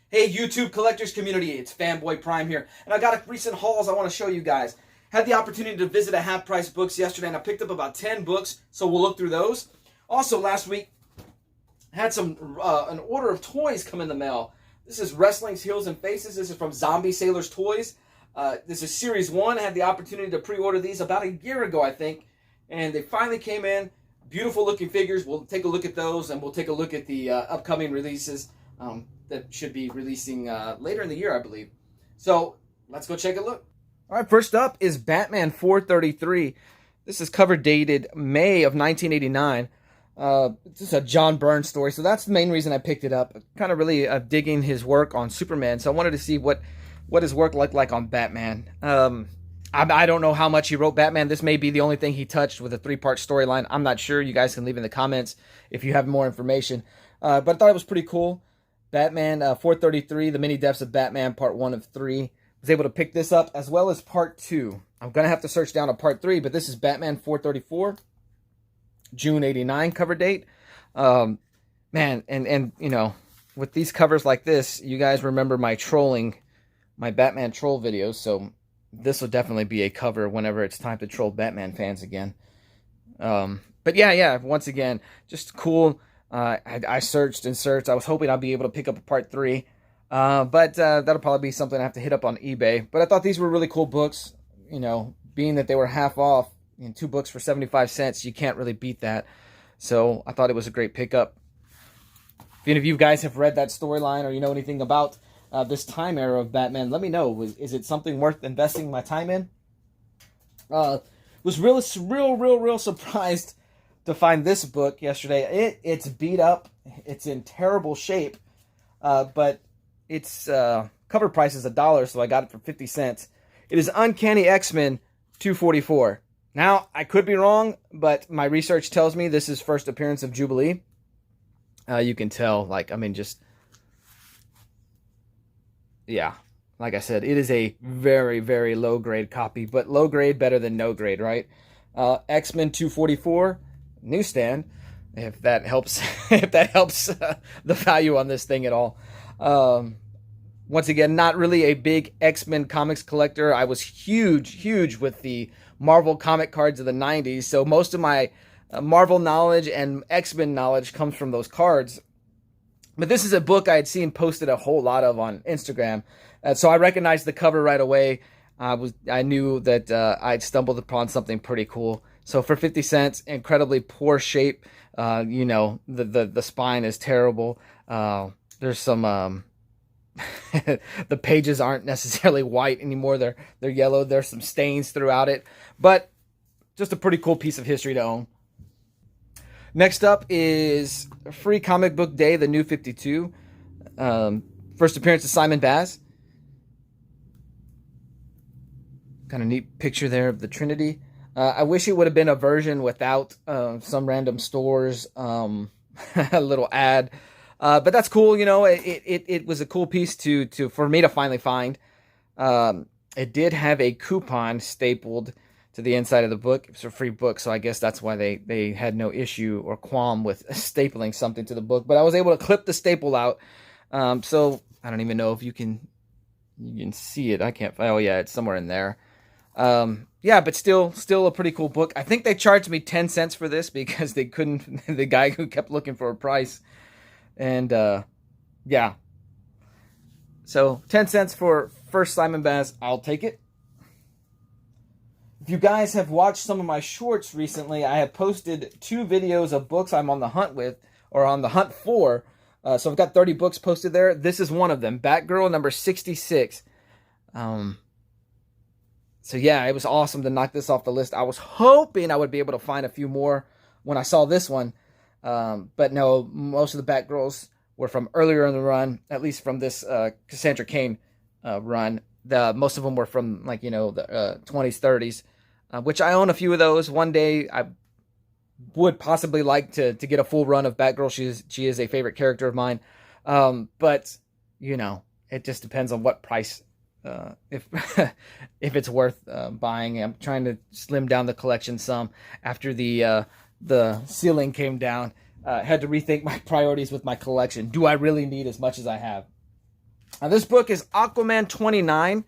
Hey YouTube collectors community, it's Fanboy Prime here, and I got a recent hauls I want to show you guys. Had the opportunity to visit a Half Price Books yesterday, and I picked up about 10 books, so we'll look through those. Also, last week, had an order of toys come in the mail. This is Wrestling's Heels and Faces. This is from Zombie Sailors Toys. This is Series 1. I had the opportunity to pre-order these about a year ago, I think, and they finally came in. Beautiful looking figures. We'll take a look at those, and we'll take a look at the upcoming releases. That should be releasing later in the year, I believe. So let's go check a look. All right, first up is Batman 433. This is cover dated May of 1989. This is a John Byrne story, so that's the main reason I picked it up. Kind of really digging his work on Superman, so I wanted to see what his work looked like on Batman. I don't know how much he wrote Batman. This may be the only thing he touched with a 3-part storyline. I'm not sure. You guys can leave in the comments if you have more information. But I thought it was pretty cool. Batman 433, The Many Deaths of Batman, Part 1 of 3. Was able to pick this up, as well as Part 2. I'm going to have to search down to Part 3, but this is Batman 434, June 89 cover date. Man, and you know, with these covers like this, you guys remember my Batman troll videos, so this will definitely be a cover whenever it's time to troll Batman fans again. But yeah, once again, just cool. I searched and searched. I was hoping I'd be able to pick up a Part 3. But that'll probably be something I have to hit up on eBay. But I thought these were really cool books. You know, being that they were half off, 2 books for 75 cents, you can't really beat that. So I thought it was a great pickup. If any of you guys have read that storyline or you know anything about this time era of Batman, let me know. Is it something worth investing my time in? Was real surprised to find this book yesterday. It's beat up. It's in terrible shape. But its cover price is $1, so I got it for 50 cents. It is Uncanny X-Men 244. Now, I could be wrong, but my research tells me this is first appearance of Jubilee. You can tell, like I said, it is a very, very low-grade copy, but low grade better than no grade, right? X-Men 244, Newsstand, if that helps, the value on this thing at all. Once again, not really a big X-Men comics collector. I was huge with the Marvel comic cards of the 90s, so most of my Marvel knowledge and X-Men knowledge comes from those cards. But this is a book I had seen posted a whole lot of on Instagram, so I recognized the cover right away. I knew that I'd stumbled upon something pretty cool. So for 50 cents, incredibly poor shape. You know, the spine is terrible. There's some the pages aren't necessarily white anymore. They're yellow. There's some stains throughout it, but just a pretty cool piece of history to own. Next up is Free Comic Book Day, the New 52. First appearance of Simon Baz. Kind of neat picture there of the Trinity. I wish it would have been a version without some random stores, a little ad. But that's cool, you know. It was a cool piece for me to finally find. It did have a coupon stapled to the inside of the book. It's a free book, so I guess that's why they had no issue or qualm with stapling something to the book. But I was able to clip the staple out. So I don't even know if you can see it. I can't. Oh yeah, it's somewhere in there. Yeah, but still a pretty cool book. I think they charged me 10 cents for this because they couldn't, the guy who kept looking for a price. And, yeah. So 10 cents for first Simon Baz, I'll take it. If you guys have watched some of my shorts recently, I have posted 2 videos of books I'm on the hunt with, or on the hunt for. So I've got 30 books posted there. This is one of them, Batgirl Number 66. So yeah, it was awesome to knock this off the list. I was hoping I would be able to find a few more when I saw this one. But no, most of the Batgirls were from earlier in the run, at least from this Cassandra Cain run. Most of them were from, like, you know, the 20s, 30s, which I own a few of those. One day I would possibly like to get a full run of Batgirl. She is a favorite character of mine. But, you know, it just depends on what price. If it's worth buying. I'm trying to slim down the collection some after the ceiling came down. Had to rethink my priorities with my collection. Do I really need as much as I have? Now, this book is Aquaman 29.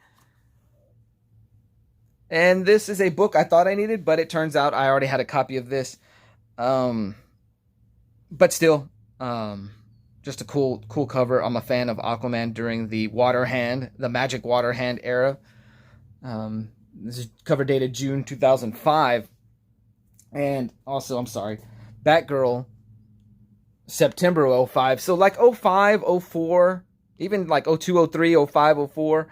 And this is a book I thought I needed, but it turns out I already had a copy of this. But still, just a cool cover. I'm a fan of Aquaman during the Water Hand, the Magic Water Hand era. This is cover dated June 2005. And also, I'm sorry, Batgirl, September 05. So like 05, 04, even like 02, 03, 05, 04.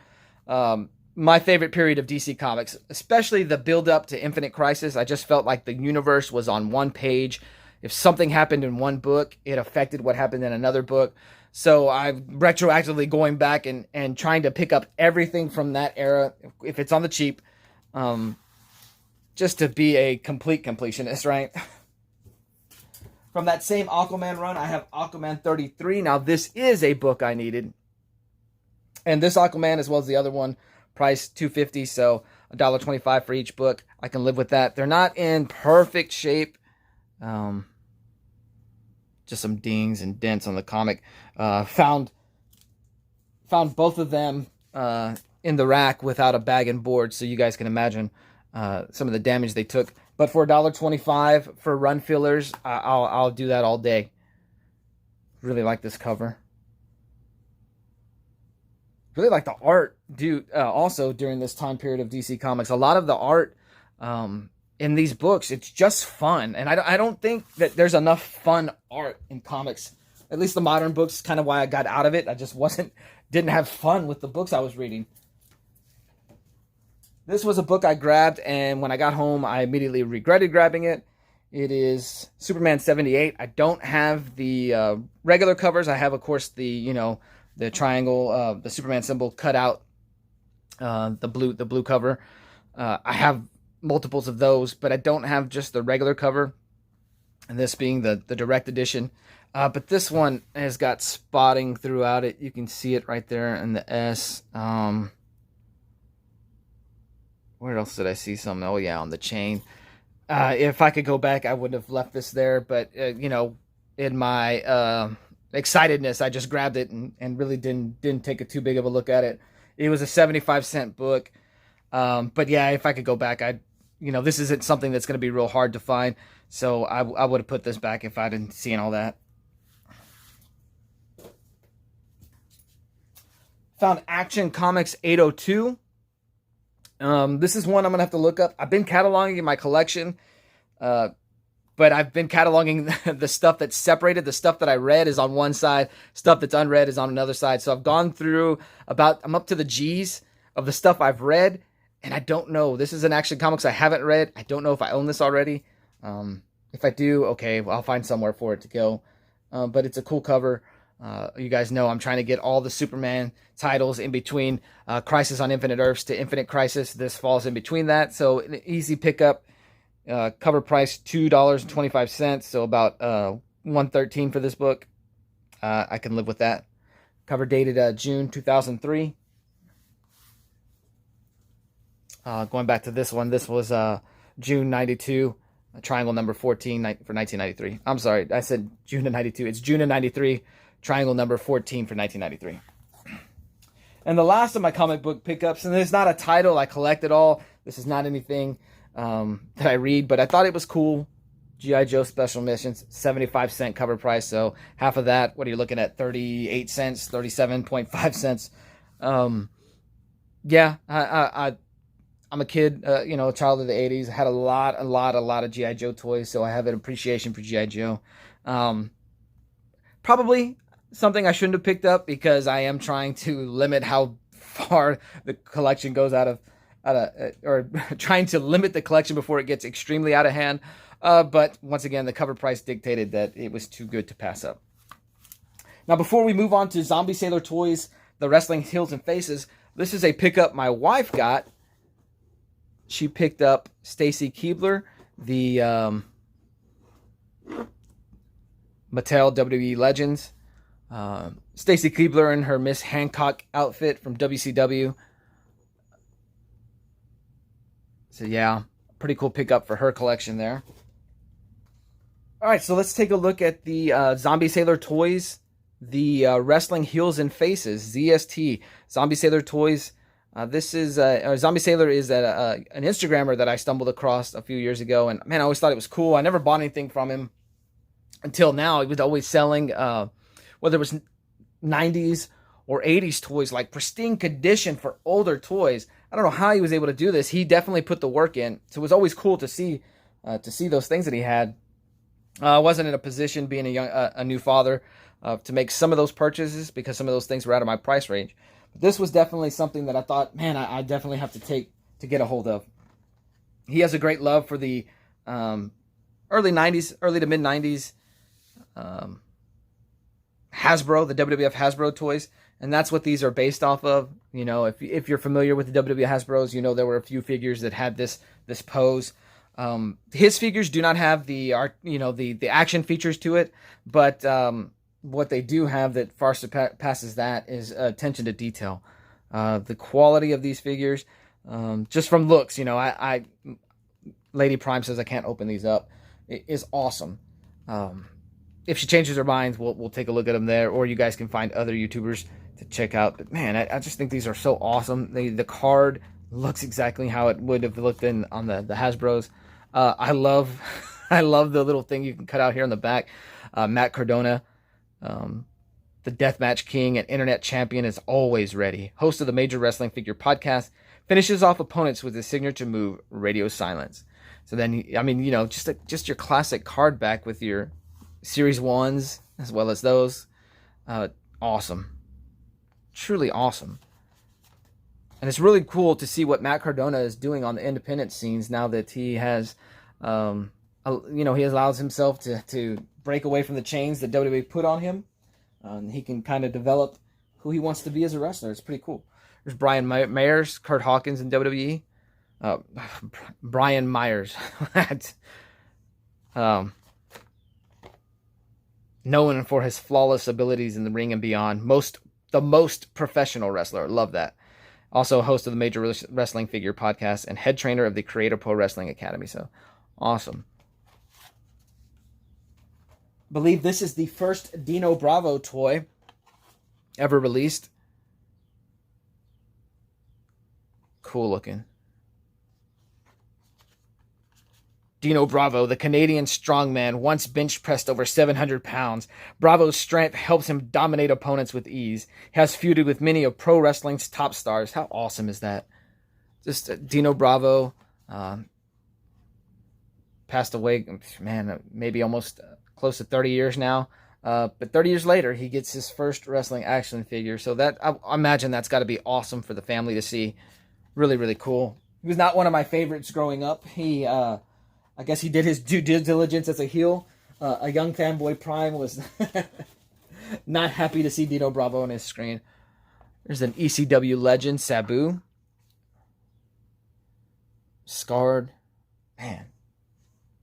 My favorite period of DC Comics, especially the build up to Infinite Crisis. I just felt like the universe was on one page. If something happened in one book, it affected what happened in another book. So I'm retroactively going back and trying to pick up everything from that era, if it's on the cheap, just to be a complete completionist, right? From that same Aquaman run, I have Aquaman 33. Now, this is a book I needed. And this Aquaman, as well as the other one, price $2.50, so $1.25 for each book. I can live with that. They're not in perfect shape. Just some dings and dents on the comic. Found both of them in the rack without a bag and board, so you guys can imagine some of the damage they took. But for $1.25 for run fillers, I'll do that all day. Really like this cover. Really like the art, also during this time period of DC Comics. A lot of the art in these books, it's just fun. And I don't think that there's enough fun art in comics. At least the modern books, kind of why I got out of it. I just didn't have fun with the books I was reading. This was a book I grabbed, and when I got home, I immediately regretted grabbing it. It is Superman 78. I don't have the regular covers. I have, of course, the triangle, the Superman symbol cut out, the blue cover. I have multiples of those, but I don't have just the regular cover, and this being the direct edition. But this one has got spotting throughout it. You can see it right there in the S. Where else did I see something? Oh yeah, on the chain. If I could go back, I would have left this there, but in my excitedness, I just grabbed it and really didn't take a too big of a look at it. It was a 75-cent book. But yeah, if I could go back, this isn't something that's going to be real hard to find. So I would have put this back if I didn't see all that. Found Action Comics 802. This is one I'm going to have to look up. I've been cataloging my collection, but I've been cataloging the stuff that's separated. The stuff that I read is on one side. Stuff that's unread is on another side. So I've gone through I'm up to the G's of the stuff I've read, and I don't know. This is an Action Comics I haven't read. I don't know if I own this already. If I do, okay, well, I'll find somewhere for it to go. But it's a cool cover. You guys know I'm trying to get all the Superman titles in between Crisis on Infinite Earths to Infinite Crisis. This falls in between that, so an easy pickup. Cover price $2.25, so about $1.13 for this book. I can live with that. Cover dated June 2003. Going back to this one, this was June 92. Triangle number 14 for 1993. I'm sorry, I said June of 92. It's June of 93. Triangle number 14 for 1993. And the last of my comic book pickups, and it's not a title I collect at all. This is not anything that I read, but I thought it was cool. G.I. Joe Special Missions, 75-cent cover price. So half of that, what are you looking at? 38 cents, 37.5 cents. Yeah, I'm a kid, a child of the 80s. I had a lot of G.I. Joe toys, so I have an appreciation for G.I. Joe. Probably something I shouldn't have picked up because I am trying to limit how far the collection goes or trying to limit the collection before it gets extremely out of hand. But once again, the cover price dictated that it was too good to pass up. Now, before we move on to Zombie Sailor Toys, the Wrestling Heels and Faces, this is a pickup my wife got. She picked up Stacy Keibler, the Mattel WWE Legends. Stacy Keibler in her Miss Hancock outfit from WCW. So yeah, pretty cool pickup for her collection there. All right, so let's take a look at the Zombie Sailor Toys the Wrestling Heels and Faces, ZST, Zombie Sailor Toys. This is Zombie Sailor is an Instagrammer that I stumbled across a few years ago, and man, I always thought it was cool. I never bought anything from him until now. He was always selling, whether it was 90s or 80s toys, like pristine condition for older toys. I don't know how he was able to do this. He definitely put the work in, so it was always cool to see those things that he had. I wasn't in a position, being a new father, to make some of those purchases because some of those things were out of my price range. But this was definitely something that I thought, man, I definitely have to get a hold of. He has a great love for the early to mid 90s Hasbro, the WWF Hasbro toys, and that's what these are based off of. You know, if you're familiar with the WWF Hasbros, you know there were a few figures that had this pose. His figures do not have the art, the action features to it, but what they do have that far surpasses that is attention to detail. The quality of these figures, just from looks, Lady Prime says I can't open these up, it is awesome. If she changes her mind, we'll take a look at them there, or you guys can find other YouTubers to check out. But man, I just think these are so awesome. The card looks exactly how it would have looked on the Hasbros. I love the little thing you can cut out here on the back. Matt Cardona, the Deathmatch King and Internet Champion, is always ready. Host of the Major Wrestling Figure Podcast, finishes off opponents with his signature move, Radio Silence. So then, just your classic card back with your Series 1s as well as those. Awesome. Truly awesome. And it's really cool to see what Matt Cardona is doing on the independent scenes now that he has, he allows himself to break away from the chains that WWE put on him. He can kind of develop who he wants to be as a wrestler. It's pretty cool. There's Brian Myers, Kurt Hawkins in WWE. Brian Myers. Known for his flawless abilities in the ring and beyond. The most professional wrestler. Love that. Also host of the Major Wrestling Figure Podcast and head trainer of the Creator Pro Wrestling Academy. So, awesome. Believe this is the first Dino Bravo toy ever released. Cool looking. Dino Bravo, the Canadian strongman, once bench pressed over 700 pounds. Bravo's strength helps him dominate opponents with ease. He has feuded with many of pro wrestling's top stars. How awesome is that? Just Dino Bravo passed away, man, maybe almost close to 30 years now. But 30 years later, he gets his first wrestling action figure. So that, I imagine that's got to be awesome for the family to see. Really, really cool. He was not one of my favorites growing up. I guess he did his due diligence as a heel. A young fanboy Prime was not happy to see Dino Bravo on his screen. There's an ECW legend, Sabu. Scarred. Man.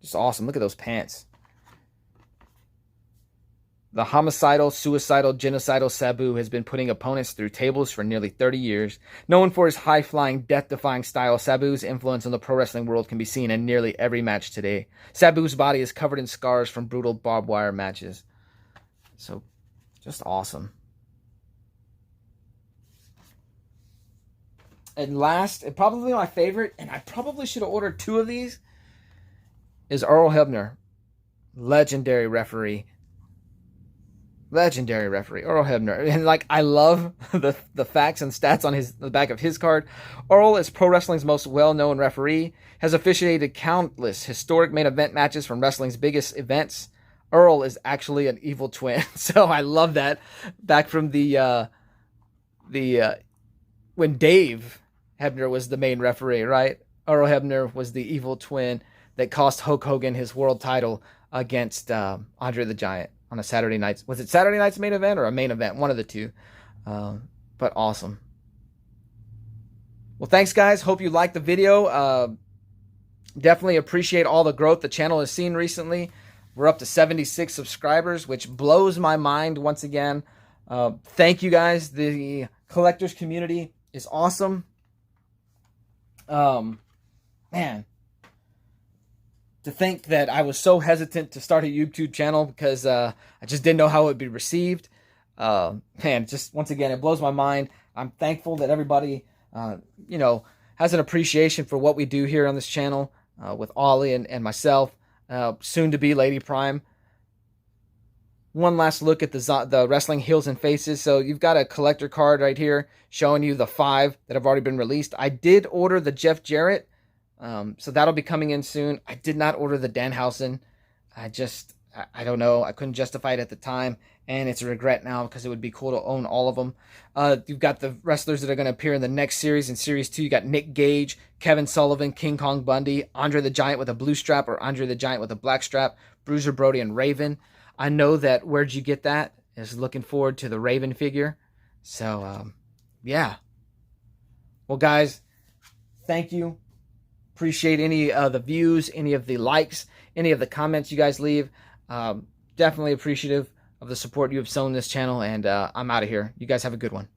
Just awesome. Look at those pants. The homicidal, suicidal, genocidal Sabu has been putting opponents through tables for nearly 30 years. Known for his high-flying, death-defying style, Sabu's influence on the pro wrestling world can be seen in nearly every match today. Sabu's body is covered in scars from brutal barbed wire matches. So, just awesome. And last, and probably my favorite, and I probably should have ordered 2 of these, is Earl Hebner. Legendary referee. Legendary referee, Earl Hebner. And I love the facts and stats on the back of his card. Earl is pro wrestling's most well-known referee, has officiated countless historic main event matches from wrestling's biggest events. Earl is actually an evil twin. So I love that. Back from when Dave Hebner was the main referee, right? Earl Hebner was the evil twin that cost Hulk Hogan his world title against Andre the Giant. On a Saturday night. Was it Saturday night's main event or a main event? One of the two. But awesome. Well, thanks, guys. Hope you liked the video. Definitely appreciate all the growth the channel has seen recently. We're up to 76 subscribers, which blows my mind once again. Thank you, guys. The collectors community is awesome. Man. To think that I was so hesitant to start a YouTube channel because I just didn't know how it would be received. Man, just once again, it blows my mind. I'm thankful that everybody, you know, has an appreciation for what we do here on this channel with Ollie and myself, soon to be Lady Prime. One last look at the Wrestling Heels and Faces. So you've got a collector card right here showing you the 5 that have already been released. I did order the Jeff Jarrett, so that'll be coming in soon. I did not order the Danhausen. I don't know. I couldn't justify it at the time, and it's a regret now because it would be cool to own all of them. You've got the wrestlers that are going to appear in the next series. In Series 2, you got Nick Gage, Kevin Sullivan, King Kong Bundy, Andre the Giant with a blue strap or Andre the Giant with a black strap, Bruiser Brody, and Raven. I know that Where'd You Get That is looking forward to the Raven figure. So, yeah. Well, guys, thank you. Appreciate any of the views, any of the likes, any of the comments you guys leave. Definitely appreciative of the support you have shown this channel, and I'm out of here. You guys have a good one.